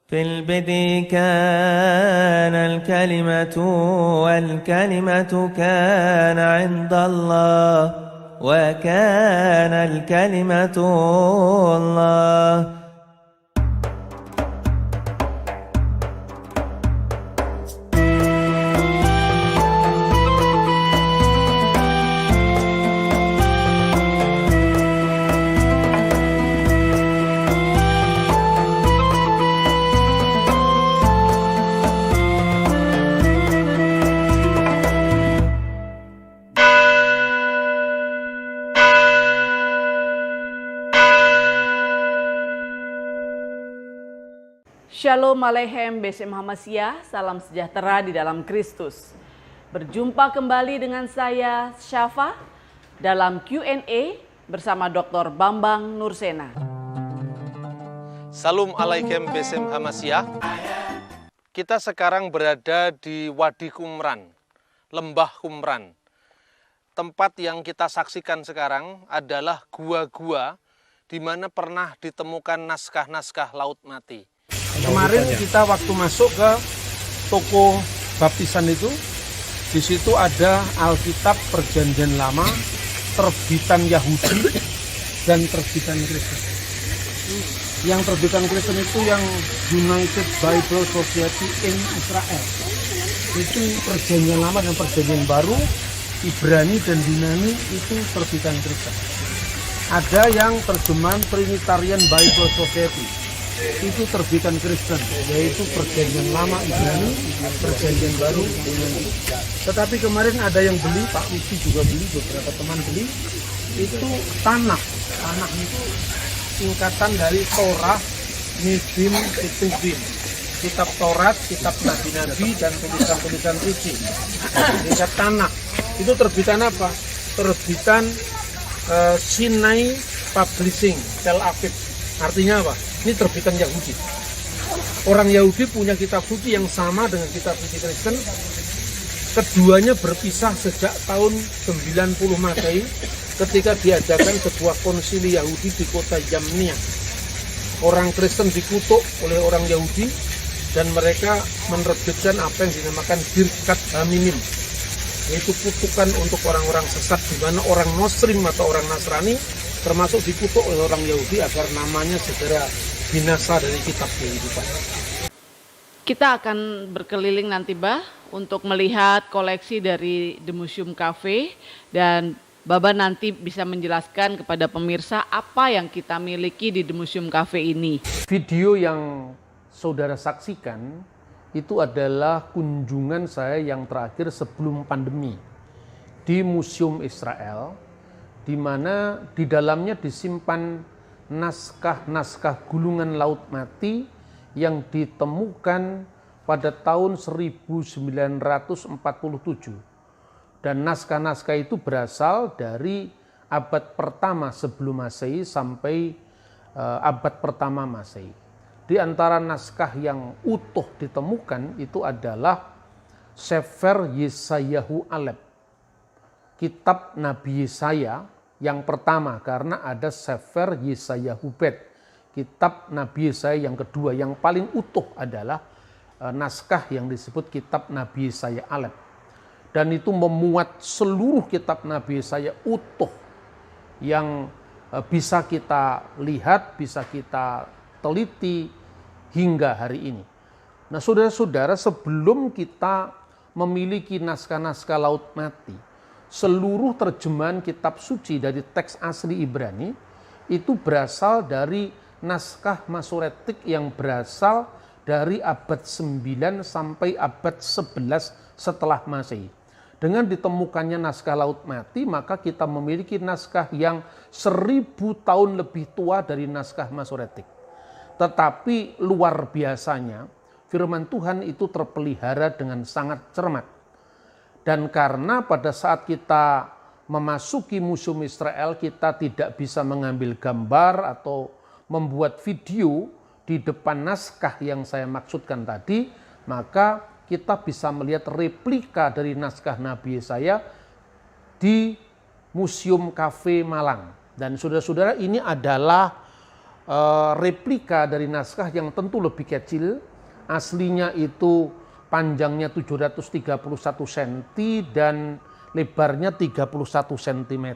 في البدء كان الكلمة والكلمة كان عند الله وكان الكلمة الله. Shalom Aleichem Besem Hamasiyah, salam sejahtera di dalam Kristus. Berjumpa kembali dengan saya Syafa dalam Q&A bersama Dr. Bambang Nursena. Salam Aleichem Besem Hamasiyah. Kita sekarang berada di Wadi Qumran, Lembah Qumran. Tempat yang kita saksikan sekarang adalah gua-gua di mana pernah ditemukan naskah-naskah Laut Mati. Kemarin kita waktu masuk ke toko baptisan itu, di situ ada Alkitab Perjanjian Lama, terbitan Yahudi dan terbitan Kristen. Yang terbitan Kristen itu yang United Bible Society in Israel. Itu Perjanjian Lama dan Perjanjian Baru, Ibrani dan Yunani itu terbitan Kristen. Ada yang terjemahan Trinitarian Bible Society. Itu terbitan Kristen, yaitu Perjanjian Lama Ibrani, Perjanjian Baru Yunani. Tetapi kemarin ada yang beli, Pak Wisi juga beli, beberapa teman beli, itu Tanakh. Tanakh itu singkatan dari Torah, Nevi'im, Ketuvim. Kitab Taurat, kitab Nabi-Nabi, dan tulisan-tulisan suci. Singkat Tanakh. Itu terbitan apa? Terbitan Sinai Publishing, Tel Aviv. Artinya apa? Ini terbitan Yahudi. Orang Yahudi punya kitab suci yang sama dengan kitab suci Kristen. Keduanya berpisah sejak tahun 90 Masehi ketika diadakan sebuah konsili Yahudi di kota Yamnia. Orang Kristen dikutuk oleh orang Yahudi dan mereka menerbitkan apa yang dinamakan Birkat Haminim, yaitu kutukan untuk orang-orang sesat, di mana orang Muslim atau orang Nasrani termasuk dikutuk oleh orang Yahudi agar namanya segera binasa dari kitab kehidupan. Kita akan berkeliling nanti untuk melihat koleksi dari The Museum Cafe, dan Baba nanti bisa menjelaskan kepada pemirsa apa yang kita miliki di The Museum Cafe ini. Video yang saudara saksikan itu adalah kunjungan saya yang terakhir sebelum pandemi di Museum Israel, di mana di dalamnya disimpan naskah-naskah gulungan Laut Mati yang ditemukan pada tahun 1947. Dan naskah-naskah itu berasal dari abad pertama sebelum Masehi sampai abad pertama Masehi. Di antara naskah yang utuh ditemukan itu adalah Sefer Yesayahu Alep, kitab Nabi Yesaya yang pertama, karena ada Sefer Yesayahu Bet, kitab Nabi Yesaya yang kedua. Yang paling utuh adalah naskah yang disebut kitab Nabi Yesaya Alep. Dan itu memuat seluruh kitab Nabi Yesaya utuh yang bisa kita lihat, bisa kita teliti hingga hari ini. Nah, saudara-saudara, sebelum kita memiliki naskah-naskah Laut Mati, seluruh terjemahan kitab suci dari teks asli Ibrani itu berasal dari naskah Masoretik yang berasal dari abad 9 sampai abad 11 setelah Masehi. Dengan ditemukannya naskah Laut Mati, maka kita memiliki naskah yang 1000 tahun lebih tua dari naskah Masoretik. Tetapi luar biasanya, firman Tuhan itu terpelihara dengan sangat cermat. Dan karena pada saat kita memasuki Museum Israel, kita tidak bisa mengambil gambar atau membuat video di depan naskah yang saya maksudkan tadi, maka kita bisa melihat replika dari naskah Nabi Yesaya di Museum Cafe Malang. Dan saudara-saudara, ini adalah replika dari naskah yang tentu lebih kecil. Aslinya itu panjangnya 731 cm dan lebarnya 31 cm.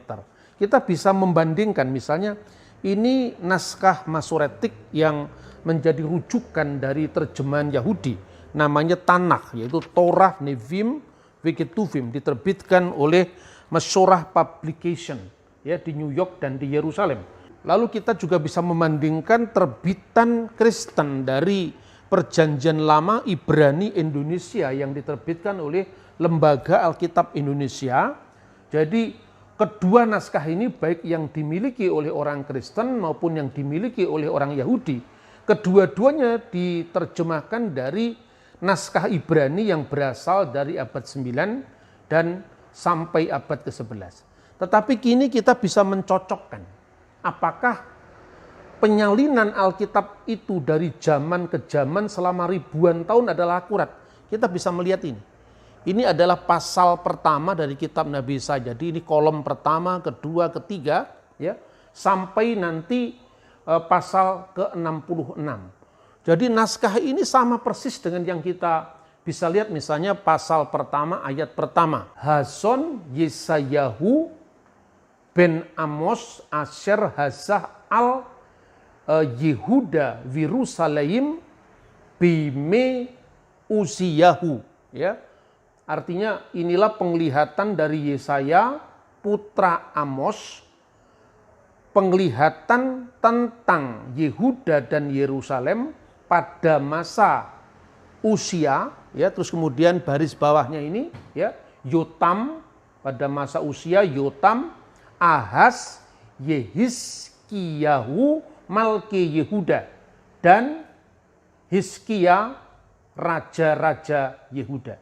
Kita bisa membandingkan, misalnya ini naskah Masoretik yang menjadi rujukan dari terjemahan Yahudi, namanya Tanakh, yaitu Torah Nevim Vegetuvim, diterbitkan oleh Masorah Publication ya di New York dan di Yerusalem. Lalu kita juga bisa membandingkan terbitan Kristen dari Perjanjian Lama Ibrani Indonesia yang diterbitkan oleh Lembaga Alkitab Indonesia. Jadi kedua naskah ini baik yang dimiliki oleh orang Kristen maupun yang dimiliki oleh orang Yahudi, kedua-duanya diterjemahkan dari naskah Ibrani yang berasal dari abad 9 dan sampai abad ke-11. Tetapi kini kita bisa mencocokkan apakah penyalinan Alkitab itu dari zaman ke zaman selama ribuan tahun adalah akurat. Kita bisa melihat ini. Ini adalah pasal pertama dari kitab Nabi Yesaya. Jadi ini kolom pertama, kedua, ketiga, ya, sampai nanti pasal ke-66. Jadi naskah ini sama persis dengan yang kita bisa lihat misalnya pasal pertama, ayat pertama. Hazon Yesayahu ben Amos Asher Hazah al Yehuda Yerusalem bime usiyahu, ya. Artinya inilah penglihatan dari Yesaya putra Amos, penglihatan tentang Yehuda dan Yerusalem pada masa usia, ya. Terus kemudian baris bawahnya ini, ya, Yotam, pada masa usia Yotam, Ahaz, Yehizkiyahu Malki Yehuda, dan Hizkia raja-raja Yehuda.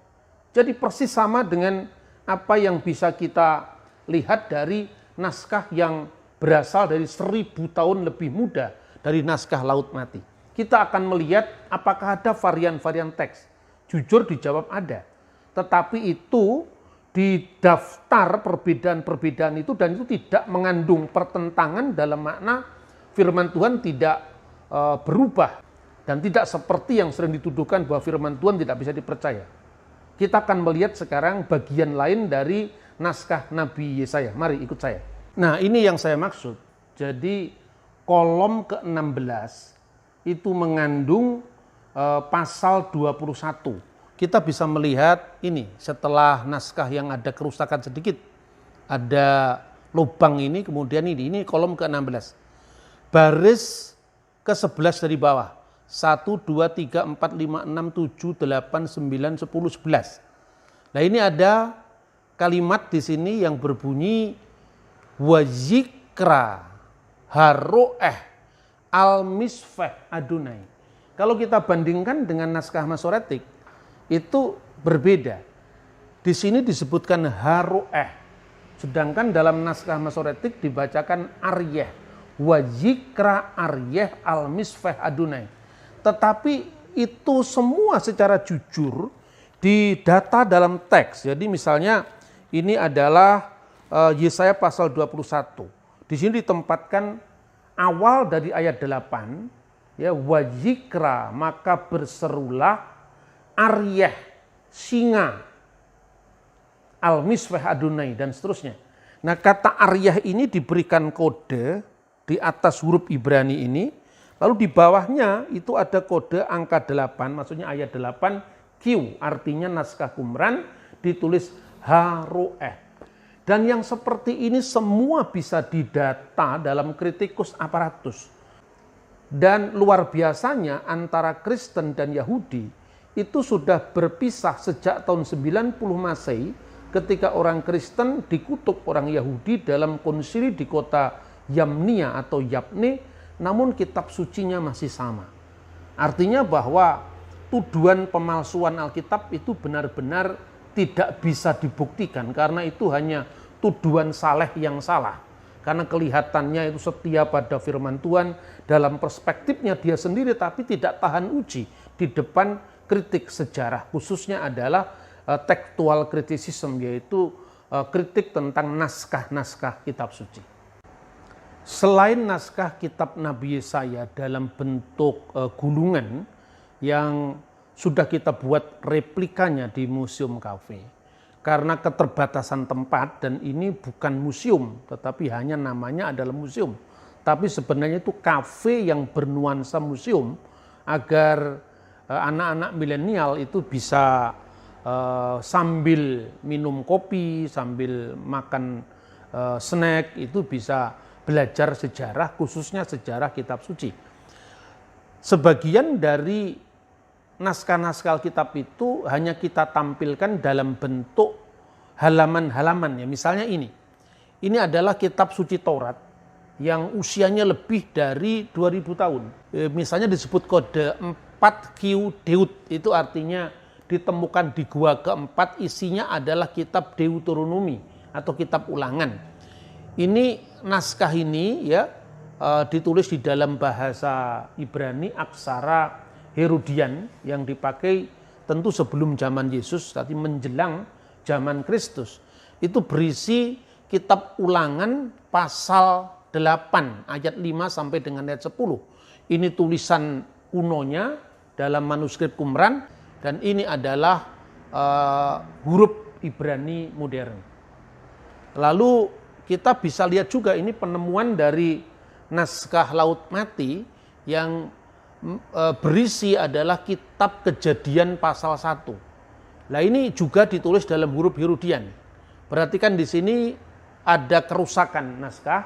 Jadi persis sama dengan apa yang bisa kita lihat dari naskah yang berasal dari 1000 tahun lebih muda dari naskah Laut Mati. Kita akan melihat apakah ada varian-varian teks. Jujur dijawab ada. Tetapi itu di daftar perbedaan-perbedaan itu, dan itu tidak mengandung pertentangan dalam makna firman Tuhan tidak berubah dan tidak seperti yang sering dituduhkan bahwa firman Tuhan tidak bisa dipercaya. Kita akan melihat sekarang bagian lain dari naskah Nabi Yesaya. Mari ikut saya. Nah, ini yang saya maksud. Jadi kolom ke-16 itu mengandung pasal 21. Kita bisa melihat ini setelah naskah yang ada kerusakan sedikit. Ada lubang ini, kemudian ini kolom ke-16. Baris ke-11 dari bawah. 1, 2, 3, 4, 5, 6, 7, 8, 9, 10, 11. Nah, ini ada kalimat di sini yang berbunyi wazikra haroeh al-misfeh Adonai. Kalau kita bandingkan dengan naskah Masoretik, itu berbeda. Di sini disebutkan haroeh, sedangkan dalam naskah Masoretik dibacakan aryeh. Wazikra aryeh al-misfeh Adonai. Tetapi itu semua secara jujur didata dalam teks. Jadi misalnya ini adalah Yesaya pasal 21. Di sini ditempatkan awal dari ayat 8, ya, wazikra, maka berserulah aryeh, singa, al-misfeh Adonai, dan seterusnya. Nah, kata aryeh ini diberikan kode di atas huruf Ibrani ini, lalu di bawahnya itu ada kode angka 8, maksudnya ayat 8, Q, artinya naskah Qumran, ditulis haroeh. Dan yang seperti ini semua bisa didata dalam kritikus aparatus. Dan luar biasanya antara Kristen dan Yahudi itu sudah berpisah sejak tahun 90 Masehi ketika orang Kristen dikutuk orang Yahudi dalam konsili di kota Yamnia atau Yapne, namun kitab sucinya masih sama. Artinya bahwa tuduhan pemalsuan Alkitab itu benar-benar tidak bisa dibuktikan, karena itu hanya tuduhan saleh yang salah. Karena kelihatannya itu setia pada firman Tuhan, dalam perspektifnya dia sendiri, tapi tidak tahan uji di depan kritik sejarah, khususnya adalah tekstual kritisisme, yaitu kritik tentang naskah-naskah kitab suci. Selain naskah kitab Nabi Yesaya dalam bentuk gulungan yang sudah kita buat replikanya di Museum Cafe, karena keterbatasan tempat, dan ini bukan museum tetapi hanya namanya adalah museum, tapi sebenarnya itu kafe yang bernuansa museum, agar anak-anak milenial itu bisa sambil minum kopi, sambil makan snack, itu bisa belajar sejarah, khususnya sejarah kitab suci. Sebagian dari naskah-naskah kitab itu hanya kita tampilkan dalam bentuk halaman-halaman, ya. Misalnya ini adalah kitab suci Taurat yang usianya lebih dari 2000 tahun. Misalnya disebut kode 4Q Deut, itu artinya ditemukan di gua keempat, isinya adalah kitab Deuteronomi atau kitab ulangan. Ini naskah ini ya ditulis di dalam bahasa Ibrani, aksara Herodian, yang dipakai tentu sebelum zaman Yesus, tapi menjelang zaman Kristus. Itu berisi kitab ulangan pasal 8 ayat 5 sampai dengan ayat 10. Ini tulisan kunonya dalam manuskrip Qumran, dan ini adalah huruf Ibrani modern. Lalu kita bisa lihat juga ini penemuan dari naskah Laut Mati yang berisi adalah kitab Kejadian pasal 1. Nah, ini juga ditulis dalam huruf Herodian. Perhatikan di sini ada kerusakan naskah,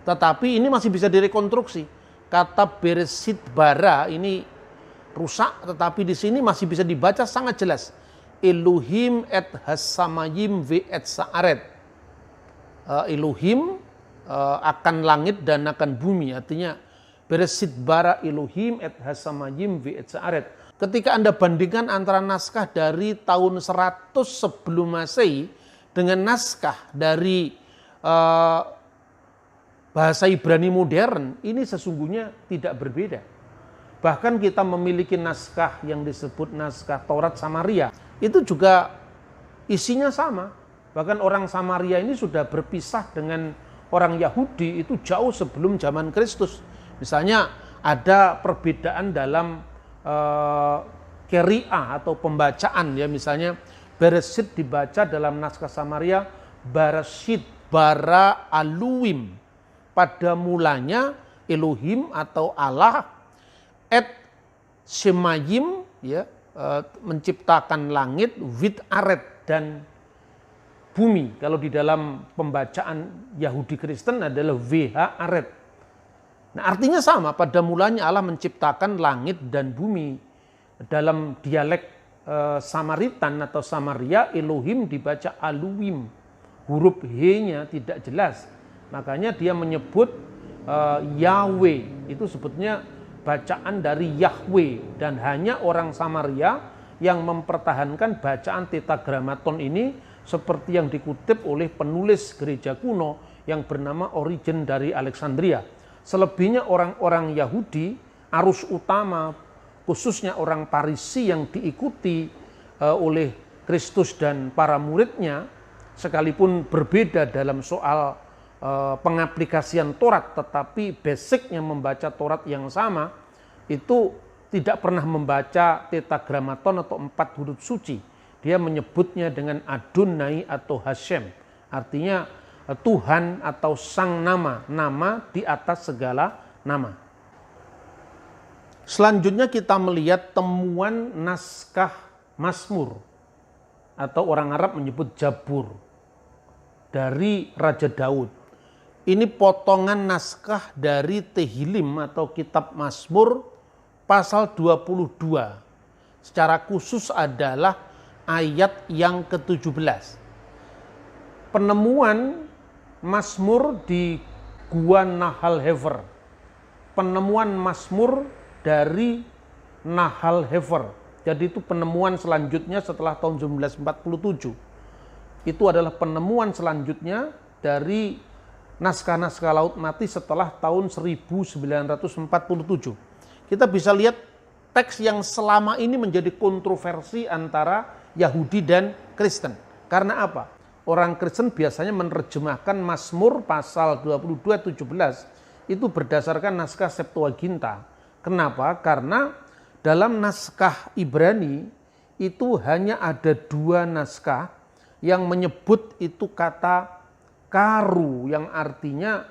tetapi ini masih bisa direkonstruksi. Kata Bereshit bara ini rusak, tetapi di sini masih bisa dibaca sangat jelas. Elohim et hasamayim ve et sa'aret. Elohim akan langit dan akan bumi, artinya Bereshit bara Elohim et hasamayim ve et sa'aret. Ketika Anda bandingkan antara naskah dari tahun 100 sebelum Masehi dengan naskah dari bahasa Ibrani modern, ini sesungguhnya tidak berbeda. Bahkan kita memiliki naskah yang disebut naskah Taurat Samaria, itu juga isinya sama. Bahkan orang Samaria ini sudah berpisah dengan orang Yahudi itu jauh sebelum zaman Kristus. Misalnya ada perbedaan dalam qiri'ah atau pembacaan, ya. Misalnya Bereshit dibaca dalam naskah Samaria Bereshit bara aluim, pada mulanya Elohim atau Allah, et shemayim, ya, menciptakan langit, wit aret, dan bumi. Kalau di dalam pembacaan Yahudi Kristen adalah VH aret. Nah, artinya sama, pada mulanya Allah menciptakan langit dan bumi. Dalam dialek Samaritan atau Samaria, Elohim dibaca aluim. Huruf H-nya tidak jelas. Makanya dia menyebut Yahweh, itu sebetulnya bacaan dari Yahweh, dan hanya orang Samaria yang mempertahankan bacaan tetragrammaton ini, seperti yang dikutip oleh penulis gereja kuno yang bernama Origen dari Alexandria. Selebihnya orang-orang Yahudi, arus utama khususnya orang Parisi yang diikuti oleh Kristus dan para muridnya, sekalipun berbeda dalam soal pengaplikasian Taurat, tetapi basicnya membaca Taurat yang sama, itu tidak pernah membaca tetragrammaton atau 4 huruf suci. Dia menyebutnya dengan Adonai atau Hashem, artinya Tuhan atau Sang Nama, nama di atas segala nama. Selanjutnya kita melihat temuan naskah Mazmur, atau orang Arab menyebut Jabur, dari Raja Daud. Ini potongan naskah dari Tehillim atau kitab Mazmur pasal 22. Secara khusus adalah ayat yang ke-17. Penemuan Mazmur di Gua Nahal Hefer. Penemuan Mazmur dari Nahal Hefer. Jadi itu penemuan selanjutnya setelah tahun 1947. Itu adalah penemuan selanjutnya dari naskah-naskah Laut Mati setelah tahun 1947. Kita bisa lihat teks yang selama ini menjadi kontroversi antara Yahudi dan Kristen. Karena apa? orang Kristen biasanya menerjemahkan Mazmur pasal 22:17 itu berdasarkan naskah Septuaginta. Kenapa? Karena dalam naskah Ibrani itu hanya ada 2 naskah yang menyebut itu kata karu yang artinya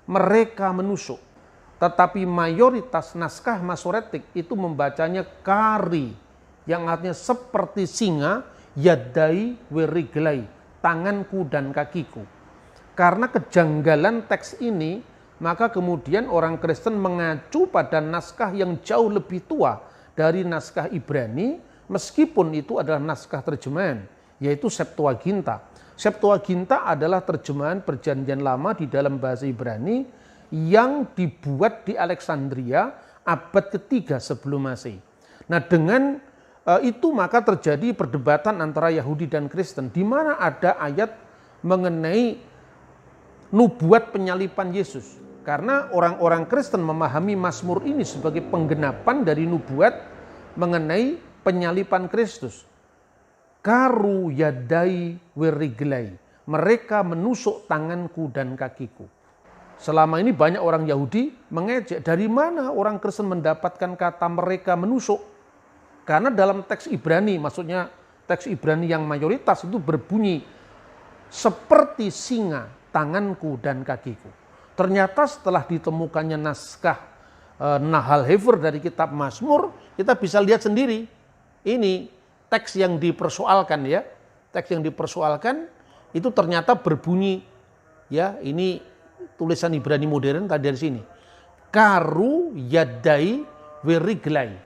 mereka menusuk. Tetapi mayoritas naskah Masoretik itu membacanya kari yang artinya seperti singa, yadai weriglai, tanganku dan kakiku. Karena kejanggalan teks ini, maka kemudian orang Kristen mengacu pada naskah yang jauh lebih tua dari naskah Ibrani, meskipun itu adalah naskah terjemahan, yaitu Septuaginta. Septuaginta adalah terjemahan Perjanjian Lama di dalam bahasa Ibrani yang dibuat di Alexandria abad ketiga sebelum Masehi. Nah, dengan itu maka terjadi perdebatan antara Yahudi dan Kristen, di mana ada ayat mengenai nubuat penyalipan Yesus. Karena orang-orang Kristen memahami Mazmur ini sebagai penggenapan dari nubuat mengenai penyalipan Kristus. Karu yadai weriglai, mereka menusuk tanganku dan kakiku. Selama ini banyak orang Yahudi mengejek, dari mana orang Kristen mendapatkan kata mereka menusuk? Karena dalam teks Ibrani, maksudnya teks Ibrani yang mayoritas itu berbunyi seperti singa tanganku dan kakiku. Ternyata setelah ditemukannya naskah Nahal Hefer dari kitab Mazmur, kita bisa lihat sendiri. Ini teks yang dipersoalkan ya. Teks yang dipersoalkan itu ternyata berbunyi ya, ini tulisan Ibrani modern tadi dari sini. Karu yadai weriglai.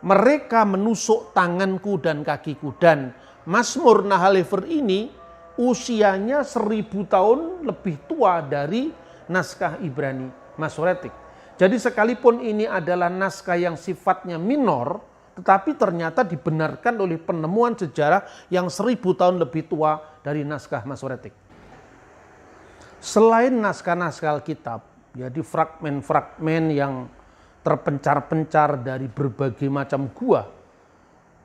Mereka menusuk tanganku dan kakiku. Dan Mazmur Nahal Hefer ini usianya 1000 tahun lebih tua dari naskah Ibrani Masoretik. Jadi sekalipun ini adalah naskah yang sifatnya minor, tetapi ternyata dibenarkan oleh penemuan sejarah yang 1000 tahun lebih tua dari naskah Masoretik. Selain naskah-naskah Alkitab, jadi fragmen-fragmen yang terpencar-pencar dari berbagai macam gua,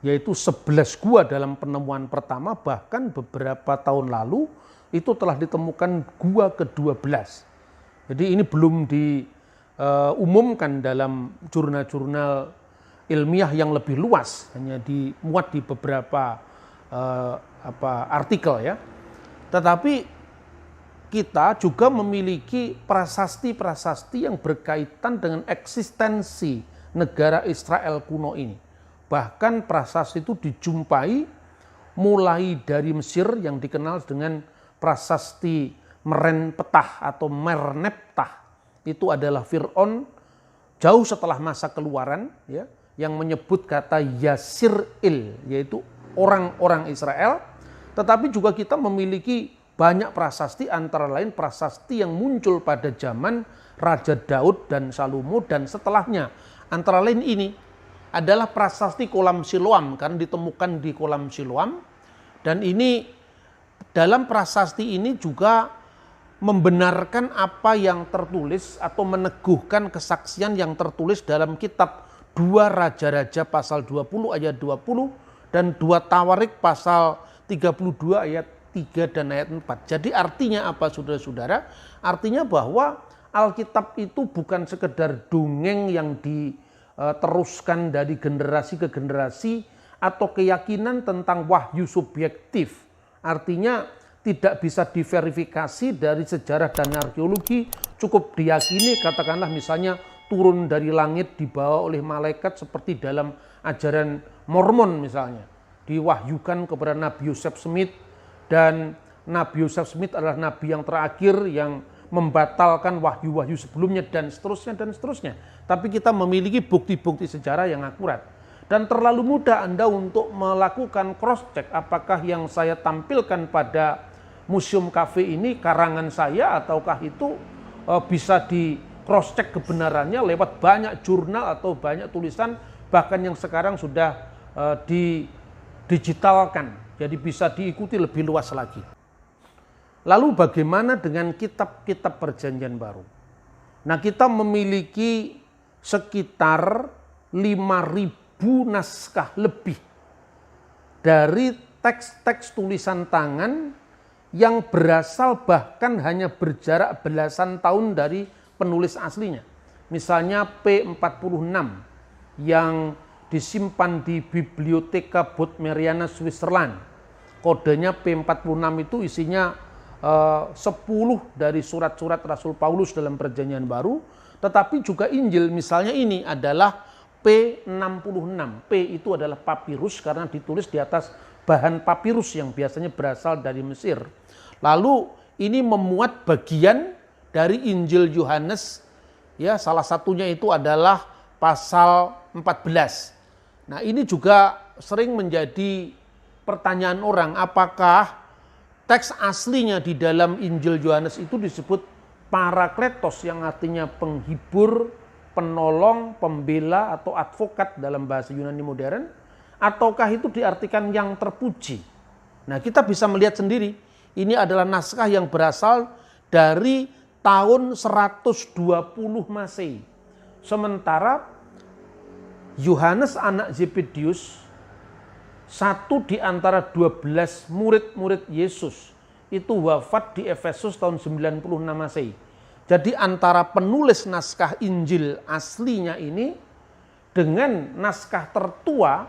yaitu 11 gua dalam penemuan pertama, bahkan beberapa tahun lalu itu telah ditemukan gua ke-12. Jadi ini belum diumumkan dalam jurnal-jurnal ilmiah yang lebih luas, hanya dimuat di beberapa artikel ya. Tetapi kita juga memiliki prasasti-prasasti yang berkaitan dengan eksistensi negara Israel kuno ini. Bahkan prasasti itu dijumpai mulai dari Mesir yang dikenal dengan prasasti Merenpetah atau Merneptah. Itu adalah Fir'aun jauh setelah masa keluaran ya, yang menyebut kata Yasir-il, yaitu orang-orang Israel. Tetapi juga kita memiliki banyak prasasti, antara lain prasasti yang muncul pada zaman Raja Daud dan Salomo dan setelahnya. Antara lain ini adalah prasasti kolam Siloam, karena ditemukan di kolam Siloam. Dan ini dalam prasasti ini juga membenarkan apa yang tertulis atau meneguhkan kesaksian yang tertulis dalam kitab 2 Raja-Raja pasal 20 ayat 20 dan 2 Tawarik pasal 32 ayat 3 dan ayat 4. Jadi artinya apa saudara-saudara? Artinya bahwa Alkitab itu bukan sekedar dongeng yang diteruskan dari generasi ke generasi atau keyakinan tentang wahyu subjektif. Artinya tidak bisa diverifikasi dari sejarah dan arkeologi, cukup diyakini katakanlah misalnya turun dari langit dibawa oleh malaikat seperti dalam ajaran Mormon misalnya. Diwahyukan kepada Nabi Joseph Smith, dan Nabi Joseph Smith adalah nabi yang terakhir yang membatalkan wahyu-wahyu sebelumnya dan seterusnya dan seterusnya. Tapi kita memiliki bukti-bukti sejarah yang akurat. Dan terlalu mudah Anda untuk melakukan cross check apakah yang saya tampilkan pada Museum Cafe ini karangan saya ataukah itu bisa di cross check kebenarannya lewat banyak jurnal atau banyak tulisan, bahkan yang sekarang sudah didigitalkan. Jadi bisa diikuti lebih luas lagi. Lalu bagaimana dengan kitab-kitab Perjanjian Baru? Nah, kita memiliki sekitar 5.000 naskah lebih dari teks-teks tulisan tangan yang berasal bahkan hanya berjarak belasan tahun dari penulis aslinya. Misalnya P46 yang disimpan di Bibliotheca Bodmeriana Switzerland. Kodenya P46 itu isinya 10 dari surat-surat Rasul Paulus dalam Perjanjian Baru, tetapi juga Injil. Misalnya ini adalah P66. P itu adalah papirus karena ditulis di atas bahan papirus yang biasanya berasal dari Mesir. Lalu ini memuat bagian dari Injil Yohanes, ya, salah satunya itu adalah pasal 14. Nah, ini juga sering menjadi pertanyaan orang, apakah teks aslinya di dalam Injil Yohanes itu disebut parakletos yang artinya penghibur, penolong, pembela atau advokat dalam bahasa Yunani modern, ataukah itu diartikan yang terpuji. Nah, kita bisa melihat sendiri, ini adalah naskah yang berasal dari tahun 120 Masehi. Sementara Yohanes anak Zebedius, satu di antara 12 murid-murid Yesus, itu wafat di Efesus tahun 96 Masehi. Jadi antara penulis naskah Injil aslinya ini dengan naskah tertua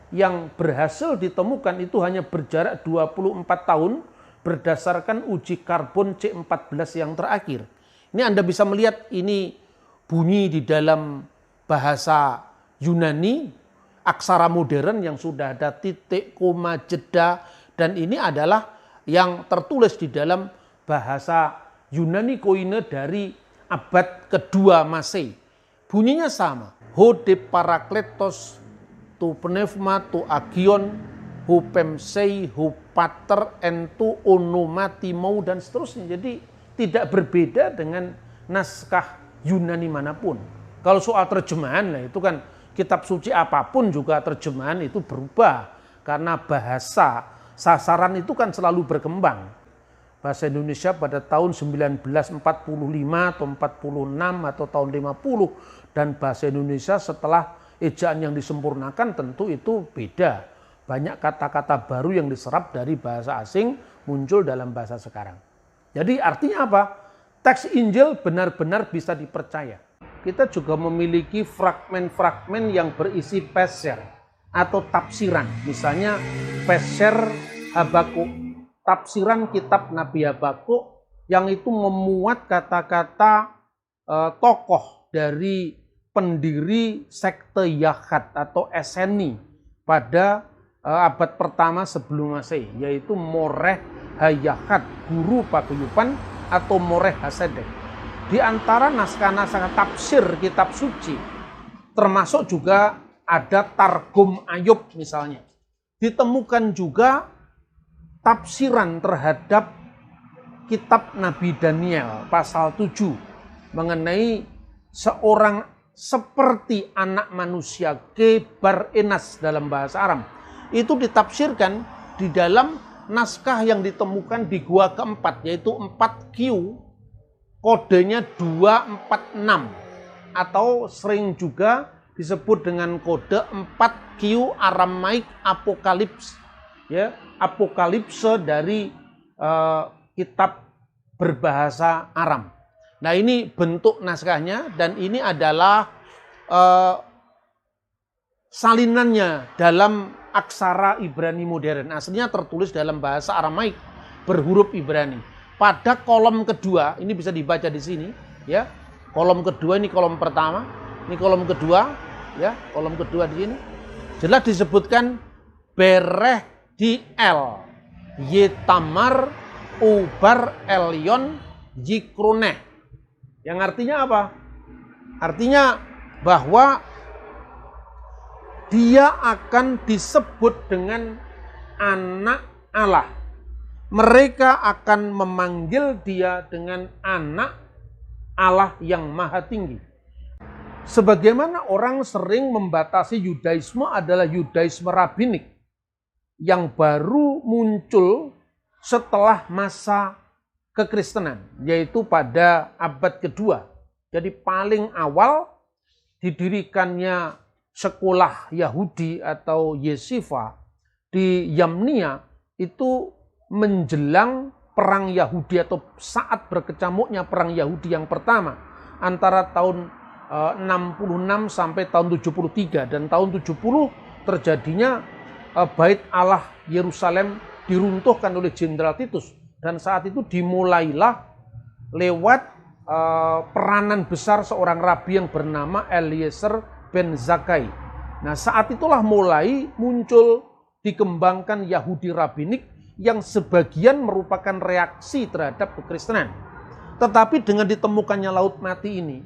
yang berhasil ditemukan itu hanya berjarak 24 tahun berdasarkan uji karbon C14 yang terakhir. Ini Anda bisa melihat ini bunyi di dalam bahasa Yunani, aksara modern yang sudah ada titik, koma, jeda, dan ini adalah yang tertulis di dalam bahasa Yunani Koine dari abad kedua Masehi. Bunyinya sama. Ho de parakletos, tu pneuma, tu agion, hu pemsei, hu pater, entu onomatimou, dan seterusnya. Jadi tidak berbeda dengan naskah Yunani manapun. Kalau soal terjemahan, nah itu kan kitab suci apapun juga terjemahan itu berubah. Karena bahasa, sasaran itu kan selalu berkembang. Bahasa Indonesia pada tahun 1945 atau 46 atau tahun 50. Dan bahasa Indonesia setelah ejaan yang disempurnakan tentu itu beda. Banyak kata-kata baru yang diserap dari bahasa asing muncul dalam bahasa sekarang. Jadi artinya apa? Teks Injil benar-benar bisa dipercaya. Kita juga memiliki fragmen-fragmen yang berisi peser atau tafsiran. Misalnya peser Habakuk, tafsiran kitab Nabi Habakuk yang itu memuat kata-kata tokoh dari pendiri sekte Yahad atau Eseni pada abad pertama sebelum Masehi, yaitu Moreh Hayahad, guru paguyuban atau Moreh Hasedek. Di antara naskah-naskah tafsir kitab suci, termasuk juga ada Targum Ayub misalnya. Ditemukan juga tafsiran terhadap kitab Nabi Daniel pasal 7 mengenai seorang seperti anak manusia, Kebar Enas dalam bahasa Aram. Itu ditafsirkan di dalam naskah yang ditemukan di gua keempat, yaitu 4Q, kodenya 246, atau sering juga disebut dengan kode 4Q Aramaik Apokalips, ya, apokalipse dari kitab berbahasa Aram. Nah, ini bentuk naskahnya, dan ini adalah salinannya dalam aksara Ibrani modern. Aslinya tertulis dalam bahasa Aramaik berhuruf Ibrani. Pada kolom kedua, ini bisa dibaca di sini, ya. Kolom kedua, ini kolom pertama, ini kolom kedua, ya. Kolom kedua di sini jelas disebutkan Bereh di El, Yetamar, Ubar Elyon, Yikruneh. Yang artinya apa? Artinya bahwa dia akan disebut dengan anak Allah. Mereka akan memanggil dia dengan anak Allah yang maha tinggi. Sebagaimana orang sering membatasi Yudaisme adalah Yudaisme rabbinik yang baru muncul setelah masa kekristenan, yaitu pada abad kedua. Jadi paling awal didirikannya sekolah Yahudi atau Yeshiva di Yamnia itu menjelang perang Yahudi atau saat berkecamuknya perang Yahudi yang pertama antara tahun 66 sampai tahun 73, dan tahun 70 terjadinya Bait Allah Yerusalem diruntuhkan oleh Jenderal Titus, dan saat itu dimulailah lewat peranan besar seorang rabi yang bernama Eliezer ben Zakkai. Nah, saat itulah mulai muncul dikembangkan Yahudi Rabbinik yang sebagian merupakan reaksi terhadap kekristenan. Tetapi dengan ditemukannya Laut Mati ini,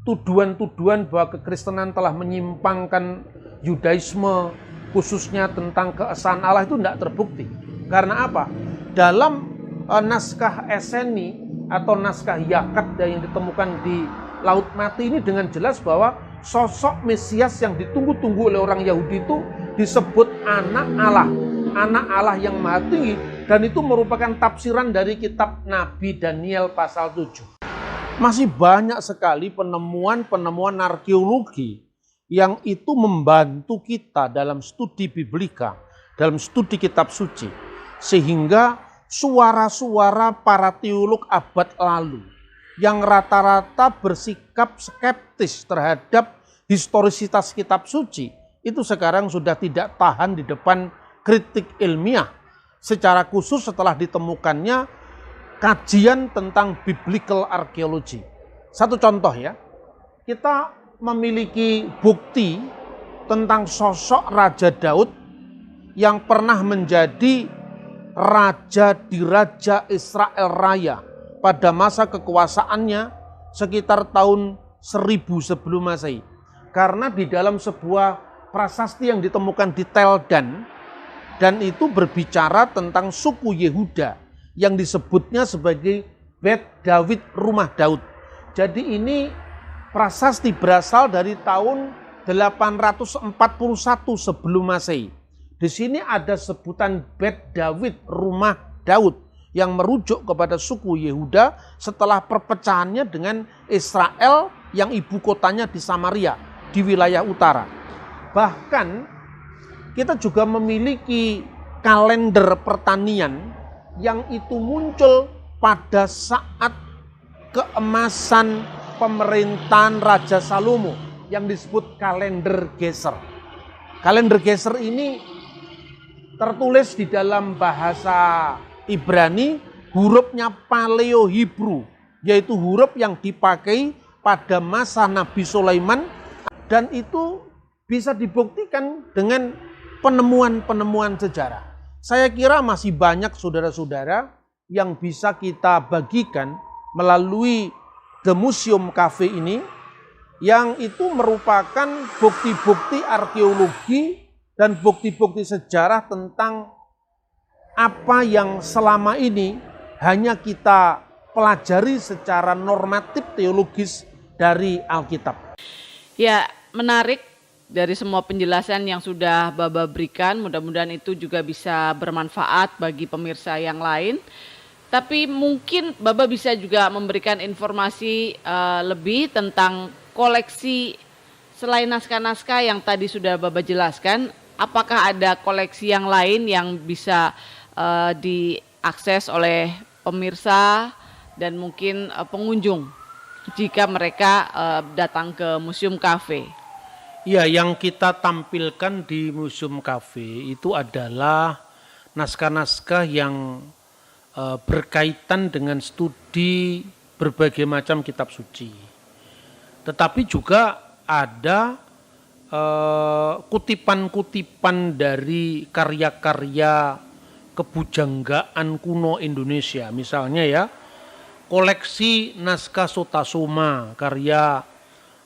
tuduhan-tuduhan bahwa kekristenan telah menyimpangkan Yudaisme, khususnya tentang keesaan Allah, itu tidak terbukti. Karena apa? Dalam naskah Esseni atau naskah Yakat yang ditemukan di Laut Mati ini dengan jelas bahwa sosok Mesias yang ditunggu-tunggu oleh orang Yahudi itu disebut anak Allah yang maha tinggi, dan itu merupakan tafsiran dari kitab Nabi Daniel pasal 7. Masih banyak sekali penemuan-penemuan arkeologi yang itu membantu kita dalam studi biblika, dalam studi kitab suci, sehingga suara-suara para teolog abad lalu yang rata-rata bersikap skeptis terhadap historisitas kitab suci, itu sekarang sudah tidak tahan di depan kritik ilmiah, secara khusus setelah ditemukannya kajian tentang biblical archaeology. Satu contoh ya, kita memiliki bukti tentang sosok Raja Daud yang pernah menjadi raja di Raja Israel Raya pada masa kekuasaannya sekitar tahun 1000 sebelum Masehi. Karena di dalam sebuah prasasti yang ditemukan di Teldan, dan itu berbicara tentang suku Yehuda yang disebutnya sebagai Bet David, rumah Daud. Jadi ini prasasti berasal dari tahun 841 sebelum Masehi. Di sini ada sebutan Bet David, rumah Daud, yang merujuk kepada suku Yehuda setelah perpecahannya dengan Israel yang ibu kotanya di Samaria, di wilayah utara. Bahkan kita juga memiliki kalender pertanian yang itu muncul pada saat keemasan pemerintahan Raja Salomo yang disebut kalender Geser. Kalender Geser ini tertulis di dalam bahasa Ibrani, hurufnya Paleo Hebrew, yaitu huruf yang dipakai pada masa Nabi Sulaiman, dan itu bisa dibuktikan dengan penemuan-penemuan sejarah. Saya kira masih banyak saudara-saudara yang bisa kita bagikan melalui The Museum Cafe ini, yang itu merupakan bukti-bukti arkeologi dan bukti-bukti sejarah tentang apa yang selama ini hanya kita pelajari secara normatif teologis dari Alkitab. Ya, menarik dari semua penjelasan yang sudah Baba berikan. Mudah-mudahan itu juga bisa bermanfaat bagi pemirsa yang lain. Tapi mungkin Baba bisa juga memberikan informasi lebih tentang koleksi selain naskah-naskah yang tadi sudah Baba jelaskan. Apakah ada koleksi yang lain yang bisa diakses oleh pemirsa dan mungkin pengunjung jika mereka datang ke Museum Cafe? Ya, yang kita tampilkan di Museum Cafe itu adalah naskah-naskah yang berkaitan dengan studi berbagai macam kitab suci. Tetapi juga ada kutipan-kutipan dari karya-karya kebujanggaan kuno Indonesia. Misalnya ya, koleksi naskah Sotasoma karya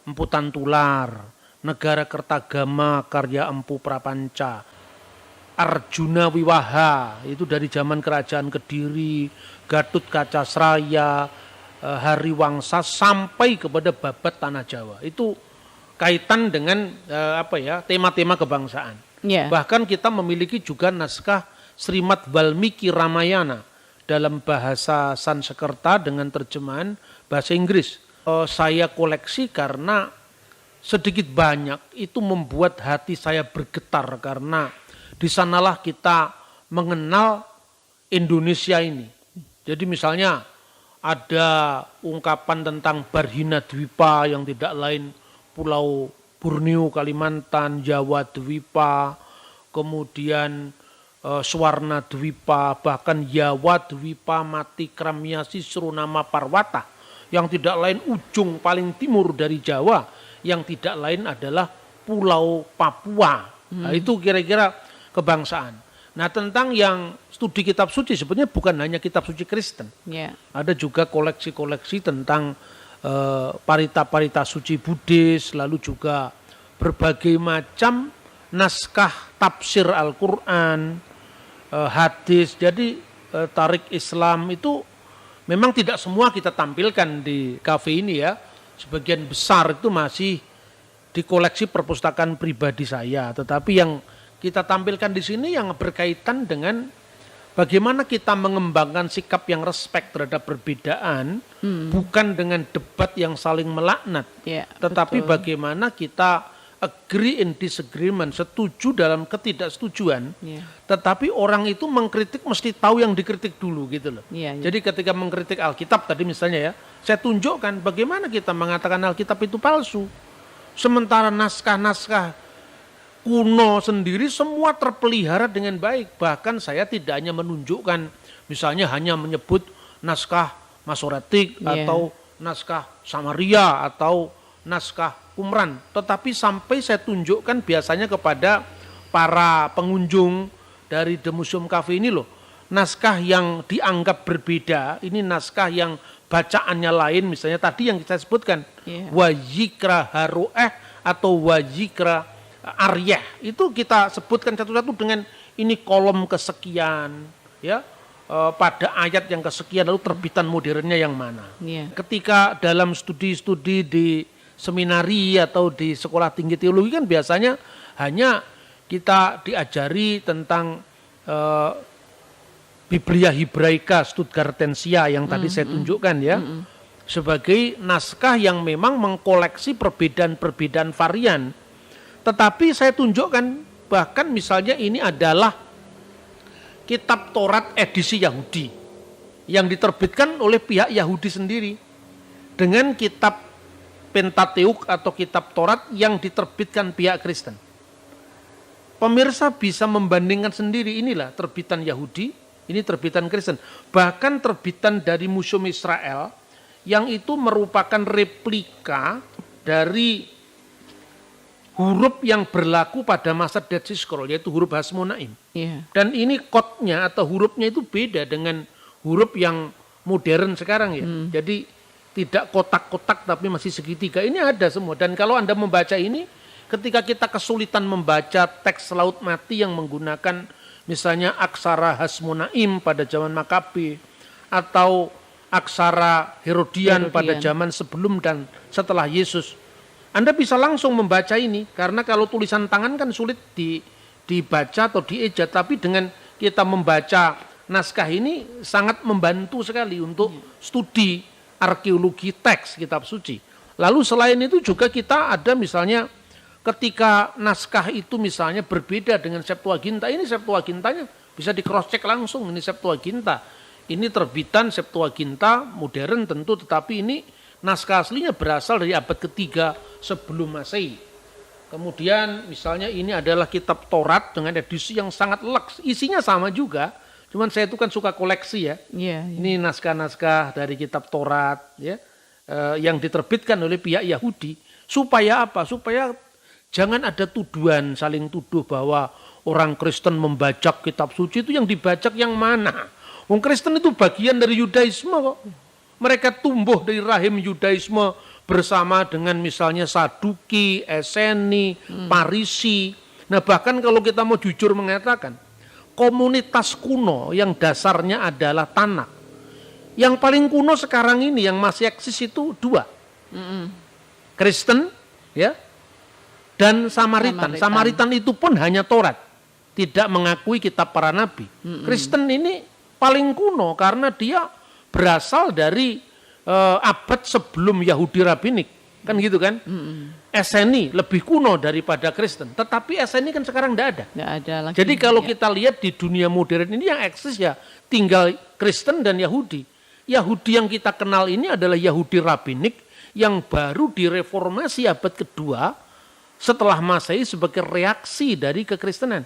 Empu Tantular, Negara Kertagama karya Empu Prapanca, Arjuna Wiwaha itu dari zaman Kerajaan Kediri, Gatut Kacasraya, Hariwangsa sampai kepada Babat Tanah Jawa. Itu kaitan dengan tema-tema kebangsaan. Yeah. Bahkan kita memiliki juga naskah Srimad Valmiki Ramayana dalam bahasa Sanskerta dengan terjemahan bahasa Inggris. Saya koleksi karena sedikit banyak itu membuat hati saya bergetar, karena Di sanalah kita mengenal Indonesia ini. Jadi misalnya ada ungkapan tentang Barhina Dwipa yang tidak lain Pulau Borneo, Kalimantan, Jawa Dwipa, kemudian Swarna Dwipa, bahkan Jawa Dwipa Mati Kramyasi Surunama Parwata, yang tidak lain ujung paling timur dari Jawa, yang tidak lain adalah Pulau Papua. Nah, itu kira-kira kebangsaan. Nah, tentang yang studi kitab suci sebenarnya bukan hanya kitab suci Kristen. Yeah. Ada juga koleksi-koleksi tentang parita-parita suci Buddhis, lalu juga berbagai macam naskah tafsir Al-Quran, hadis. Jadi tarik Islam itu memang tidak semua kita tampilkan di kafe ini ya. Sebagian besar itu masih di koleksi perpustakaan pribadi saya. Tetapi yang kita tampilkan di sini yang berkaitan dengan bagaimana kita mengembangkan sikap yang respect terhadap perbedaan, bukan dengan debat yang saling melaknat, tetapi bagaimana kita agree in disagreement, setuju dalam ketidaksetujuan, tetapi orang itu mengkritik mesti tahu yang dikritik dulu gitu loh. Jadi ketika mengkritik Alkitab tadi misalnya ya, saya tunjukkan bagaimana kita mengatakan Alkitab itu palsu, sementara naskah-naskah kuno sendiri semua terpelihara dengan baik. Bahkan saya tidak hanya menunjukkan, misalnya hanya menyebut naskah Masoretik atau naskah Samaria atau naskah Qumran, tetapi sampai saya tunjukkan biasanya kepada para pengunjung dari The Museum Cafe ini loh, naskah yang dianggap berbeda, ini naskah yang bacaannya lain, misalnya tadi yang saya sebutkan, Wajikra Haroeh atau Wajikra Aryeh, itu kita sebutkan satu-satu dengan ini kolom kesekian, ya, pada ayat yang kesekian, lalu terbitan modernnya yang mana. Ketika dalam studi-studi di seminari atau di sekolah tinggi teologi kan biasanya hanya kita diajari tentang Biblia Hebraika Stuttgartensia yang tadi saya tunjukkan ya, sebagai naskah yang memang mengkoleksi perbedaan-perbedaan varian. Tetapi saya tunjukkan bahkan misalnya ini adalah kitab Taurat edisi Yahudi yang diterbitkan oleh pihak Yahudi sendiri dengan kitab Pentateuk atau kitab Taurat yang diterbitkan pihak Kristen. Pemirsa bisa membandingkan sendiri, inilah terbitan Yahudi, ini terbitan Kristen. Bahkan terbitan dari Museum Israel yang itu merupakan replika dari huruf yang berlaku pada masa Dead Sea Scroll, yaitu huruf Hasmonaim. Dan ini kodnya atau hurufnya itu beda dengan huruf yang modern sekarang ya. Jadi tidak kotak-kotak tapi masih segitiga. Ini ada semua. Dan kalau Anda membaca ini, ketika kita kesulitan membaca teks Laut Mati yang menggunakan misalnya aksara Hasmonaim pada zaman Makabe atau aksara Herodian pada zaman sebelum dan setelah Yesus, Anda bisa langsung membaca ini. Karena kalau tulisan tangan kan sulit dibaca atau dieja. Tapi dengan kita membaca naskah ini sangat membantu sekali untuk studi arkeologi teks kitab suci. Lalu selain itu juga kita ada misalnya ketika naskah itu misalnya berbeda dengan Septuaginta, ini Septuagintanya bisa di cross check langsung, ini Septuaginta. Ini terbitan Septuaginta modern tentu, tetapi ini naskah aslinya berasal dari abad ketiga sebelum Masehi. Kemudian misalnya ini adalah kitab Taurat dengan edisi yang sangat leks, isinya sama juga. Cuman saya itu kan suka koleksi ya. Ini naskah-naskah dari kitab Taurat ya, yang diterbitkan oleh pihak Yahudi. Supaya apa? Supaya jangan ada tuduhan, saling tuduh bahwa orang Kristen membajak kitab suci. Itu yang dibajak yang mana? Wong Kristen itu bagian dari Yudaisme kok. Mereka tumbuh dari rahim Yudaisme bersama dengan misalnya Saduki, Eseni, Parisi. Nah bahkan kalau kita mau jujur mengatakan, komunitas kuno yang dasarnya adalah Tanak. Yang paling kuno sekarang ini yang masih eksis itu dua. Kristen ya, dan Samaritan. Samaritan itu pun hanya Taurat. Tidak mengakui kitab para nabi. Kristen ini paling kuno karena dia berasal dari abad sebelum Yahudi Rabbinik. Kan gitu kan? Esseni lebih kuno daripada Kristen. Tetapi Esseni kan sekarang tidak ada. Nggak ada lagi. Jadi kalau kita lihat di dunia modern ini yang eksis ya tinggal Kristen dan Yahudi. Yahudi yang kita kenal ini adalah Yahudi Rabbinik yang baru direformasi abad kedua setelah Masehi sebagai reaksi dari kekristenan.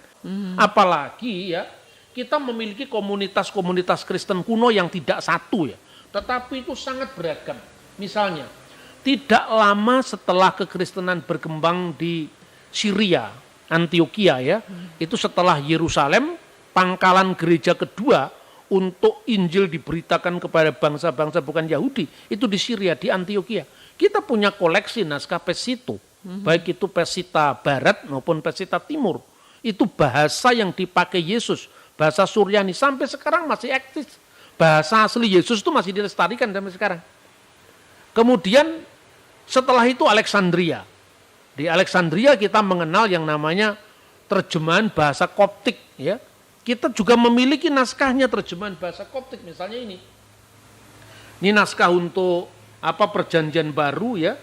Apalagi ya kita memiliki komunitas-komunitas Kristen kuno yang tidak satu ya. Tetapi itu sangat beragam. Misalnya, tidak lama setelah kekristenan berkembang di Syria, Antioquia ya, itu setelah Yerusalem, pangkalan gereja kedua untuk Injil diberitakan kepada bangsa-bangsa bukan Yahudi, itu di Syria, di Antioquia. Kita punya koleksi naskah Pesito, baik itu Pesita Barat maupun Pesita Timur. Itu bahasa yang dipakai Yesus, bahasa Suryani, sampai sekarang masih eksis. Bahasa asli Yesus itu masih dilestarikan sampai sekarang. Kemudian setelah itu Alexandria. Di Alexandria kita mengenal yang namanya terjemahan bahasa Koptik. Ya. Kita juga memiliki naskahnya terjemahan bahasa Koptik. Misalnya ini. Ini naskah untuk Perjanjian Baru ya.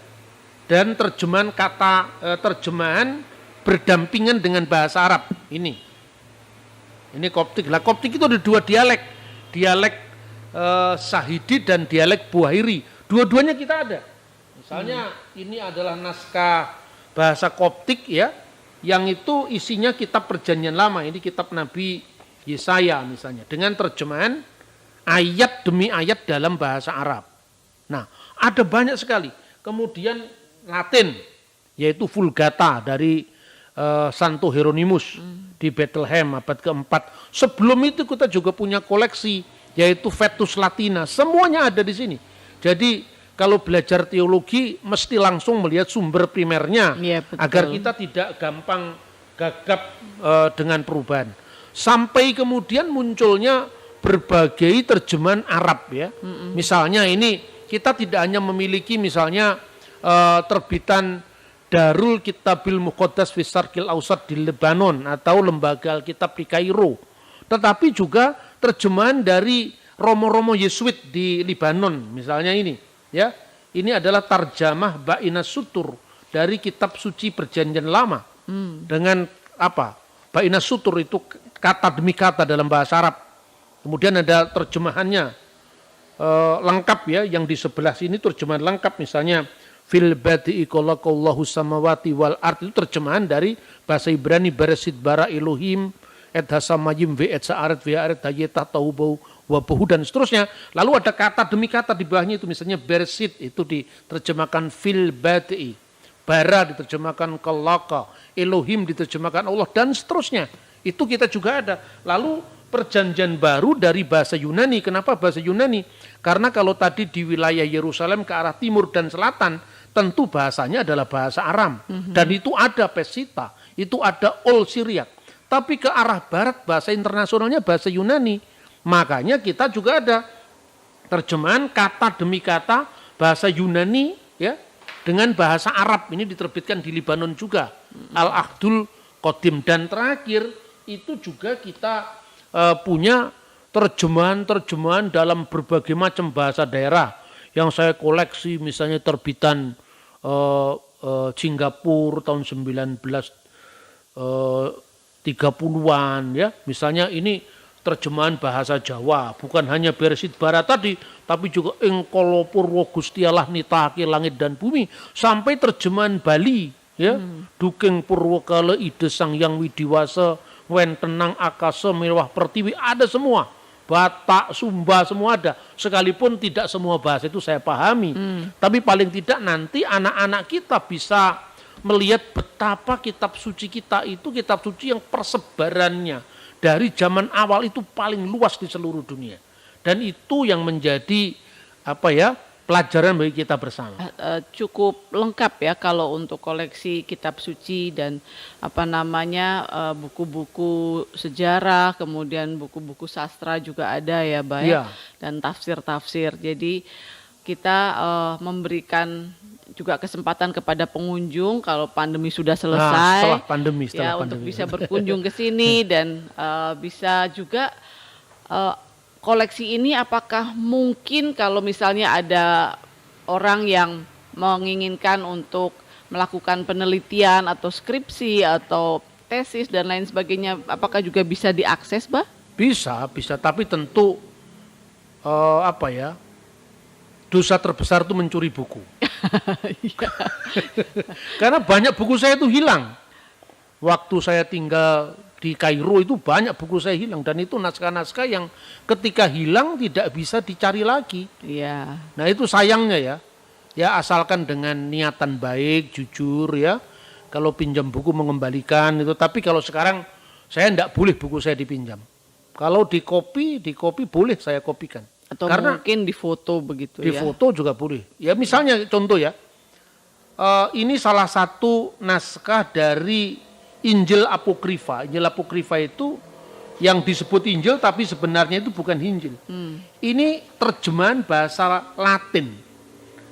Dan terjemahan terjemahan berdampingan dengan bahasa Arab. Ini Koptik. Lah Koptik itu ada dua dialek. Dialek Sahidi dan dialek Buhairi. Dua-duanya kita ada. Misalnya ini adalah naskah bahasa Koptik ya, yang itu isinya kitab Perjanjian Lama. Ini kitab Nabi Yesaya misalnya, dengan terjemahan ayat demi ayat dalam bahasa Arab. Nah, ada banyak sekali. Kemudian Latin, yaitu Vulgata dari Santo Hieronymus di Bethlehem abad keempat. Sebelum itu kita juga punya koleksi, yaitu Vetus Latina. Semuanya ada di sini. Jadi kalau belajar teologi mesti langsung melihat sumber primernya ya, agar kita tidak gampang gagap dengan perubahan. Sampai kemudian munculnya berbagai terjemahan Arab ya. Misalnya ini kita tidak hanya memiliki misalnya terbitan Darul Kitabil Muqaddas fi Syarqil Awsat di Lebanon atau Lembaga Alkitab di Kairo. Tetapi juga terjemahan dari Romo-Romo Yesuit di Libanon, misalnya ini, ya. Ini adalah tarjamah Ba'inas Sutur dari kitab suci Perjanjian Lama. Dengan Ba'inas Sutur itu kata demi kata dalam bahasa Arab. Kemudian ada terjemahannya lengkap ya, yang di sebelah sini terjemahan lengkap, misalnya fil badi'i khalaqallahu samawati wal ard, itu terjemahan dari bahasa Ibrani Bereshit bara Elohim et hasamayim ve et sa'aret ve aret hayetah taubau wabuhu dan seterusnya. Lalu ada kata demi kata di bawahnya itu, misalnya Bereshit itu diterjemahkan fil badi'i, bara diterjemahkan khalaqa, Elohim diterjemahkan Allah dan seterusnya. Itu kita juga ada. Lalu Perjanjian Baru dari bahasa Yunani. Kenapa bahasa Yunani? Karena kalau tadi di wilayah Yerusalem ke arah timur dan selatan, tentu bahasanya adalah bahasa Aram. Dan itu ada Pesita, itu ada Old Syriac. Tapi ke arah barat bahasa internasionalnya bahasa Yunani. Makanya kita juga ada terjemahan kata demi kata bahasa Yunani ya dengan bahasa Arab. Ini diterbitkan di Libanon juga. Al-Ahdul Qadim. Dan terakhir itu juga kita punya terjemahan-terjemahan dalam berbagai macam bahasa daerah yang saya koleksi, misalnya terbitan Singapura tahun 1930-an ya. Misalnya ini terjemahan bahasa Jawa, bukan hanya Bereshit bara tadi, tapi juga engkolo purwo gustialah nitake langit dan bumi, sampai terjemahan Bali ya. Dukeng purwakala ide sang yang widiwasa wen tenang akasa mewah pertiwi, ada semua. Batak, Sumba, semua ada. Sekalipun tidak semua bahasa itu saya pahami. Tapi paling tidak nanti anak-anak kita bisa melihat betapa kitab suci kita itu kitab suci yang persebarannya dari zaman awal itu paling luas di seluruh dunia. Dan itu yang menjadi pelajaran bagi kita bersama. Cukup lengkap ya kalau untuk koleksi kitab suci dan buku-buku sejarah, kemudian buku-buku sastra juga ada ya, Mbak ya, dan tafsir-tafsir. Jadi kita memberikan juga kesempatan kepada pengunjung kalau pandemi sudah selesai, setelah pandemi untuk bisa berkunjung ke sini dan bisa juga koleksi ini apakah mungkin kalau misalnya ada orang yang menginginkan untuk melakukan penelitian atau skripsi atau tesis dan lain sebagainya, apakah juga bisa diakses, Bah? Bisa, tapi tentu dosa terbesar itu mencuri buku. Karena banyak buku saya itu hilang. Waktu saya tinggal di Kairo itu banyak buku saya hilang, dan itu naskah-naskah yang ketika hilang tidak bisa dicari lagi. Iya. Nah itu sayangnya ya. Ya asalkan dengan niatan baik, jujur ya. Kalau pinjam buku mengembalikan itu. Tapi kalau sekarang saya tidak boleh buku saya dipinjam. Kalau di copy boleh saya kopikan. Atau karena mungkin difoto begitu ya. Difoto juga boleh. Ya misalnya contoh ya. Ini salah satu naskah dari Injil Apokrifa. Injil Apokrifa itu yang disebut Injil tapi sebenarnya itu bukan Injil. Ini terjemahan bahasa Latin.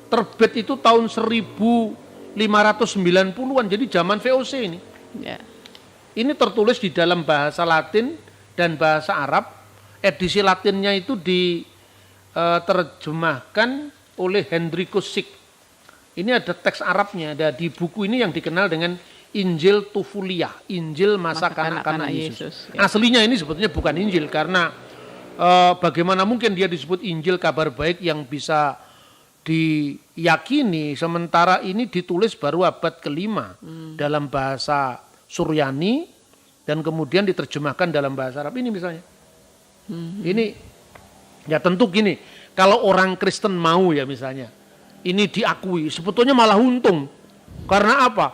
Terbit itu tahun 1590-an, jadi zaman VOC ini. Ya. Ini tertulis di dalam bahasa Latin dan bahasa Arab. Edisi Latinnya itu diterjemahkan oleh Hendrikus Sick. Ini ada teks Arabnya, ada di buku ini yang dikenal dengan Injil Tufuliah, Injil masa kanak-kanak Yesus. Ya. Aslinya ini sebetulnya bukan Injil, karena bagaimana mungkin dia disebut Injil kabar baik yang bisa diyakini, sementara ini ditulis baru abad ke-5 dalam bahasa Suryani dan kemudian diterjemahkan dalam bahasa Arab ini misalnya. Ini ya tentu gini, kalau orang Kristen mau ya misalnya, ini diakui, sebetulnya malah untung. Karena apa?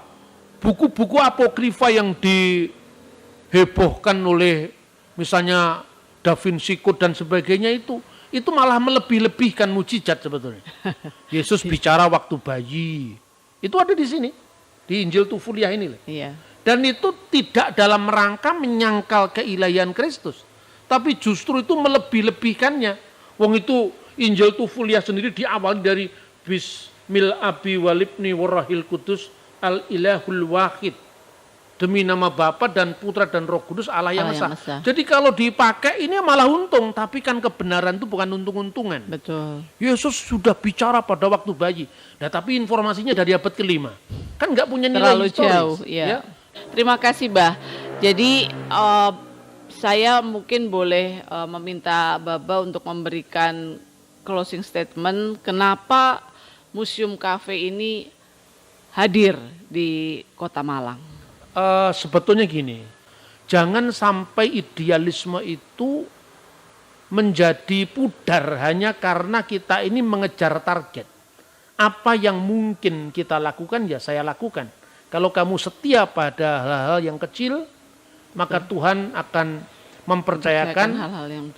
Buku-buku apokrifa yang dihebohkan oleh misalnya Da Vinci Code dan sebagainya itu malah melebih-lebihkan mujizat sebetulnya. Yesus bicara waktu bayi. Itu ada di sini, di Injil Tufuliah ini. Iya. Dan itu tidak dalam rangka menyangkal keilahian Kristus, tapi justru itu melebih-lebihkannya. Wong itu Injil Tufuliah sendiri diawali dari Bismil Abi Walibni Warahil Kudus Al-Ilahul Wahid. Demi nama Bapa dan Putra dan Roh Kudus Allah yang Esa. Jadi kalau dipakai ini malah untung, tapi kan kebenaran itu bukan untung-untungan. Betul. Yesus sudah bicara pada waktu bayi. Nah, tapi informasinya dari abad ke-5. Kan nggak punya nilai terlalu historis. Jauh, ya. Terima kasih, Bah. Jadi saya mungkin boleh meminta Baba untuk memberikan closing statement kenapa Museum Cafe ini hadir di Kota Malang. Sebetulnya gini, jangan sampai idealisme itu menjadi pudar hanya karena kita ini mengejar target. Apa yang mungkin kita lakukan ya saya lakukan. Kalau kamu setia pada hal-hal yang kecil, maka Tuhan akan mempercayakan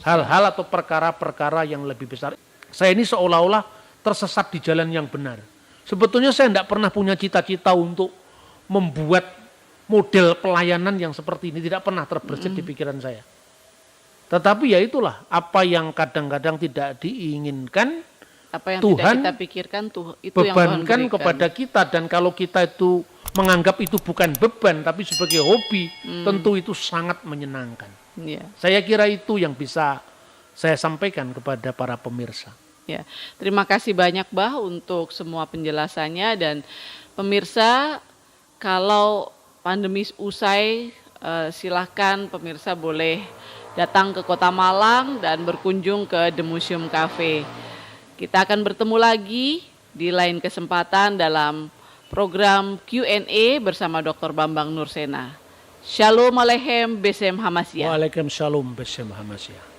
hal-hal atau perkara-perkara yang lebih besar. Saya ini seolah-olah tersesat di jalan yang benar. Sebetulnya saya tidak pernah punya cita-cita untuk membuat model pelayanan yang seperti ini, tidak pernah terbersit di pikiran saya. Tetapi ya itulah, apa yang kadang-kadang tidak diinginkan, apa yang Tuhan tidak kita pikirkan itu bebankan yang kepada kita. Dan kalau kita itu menganggap itu bukan beban, tapi sebagai hobi, tentu itu sangat menyenangkan. Ya. Saya kira itu yang bisa saya sampaikan kepada para pemirsa. Ya, terima kasih banyak, Bah, untuk semua penjelasannya. Dan pemirsa, kalau pandemi usai, silahkan pemirsa boleh datang ke Kota Malang dan berkunjung ke The Museum Cafe. Kita akan bertemu lagi di lain kesempatan dalam program Q&A bersama Dr. Bambang Nursena. Shalom Aleichem Besem Hamasya. Waalaikumsalam Besem Hamasya.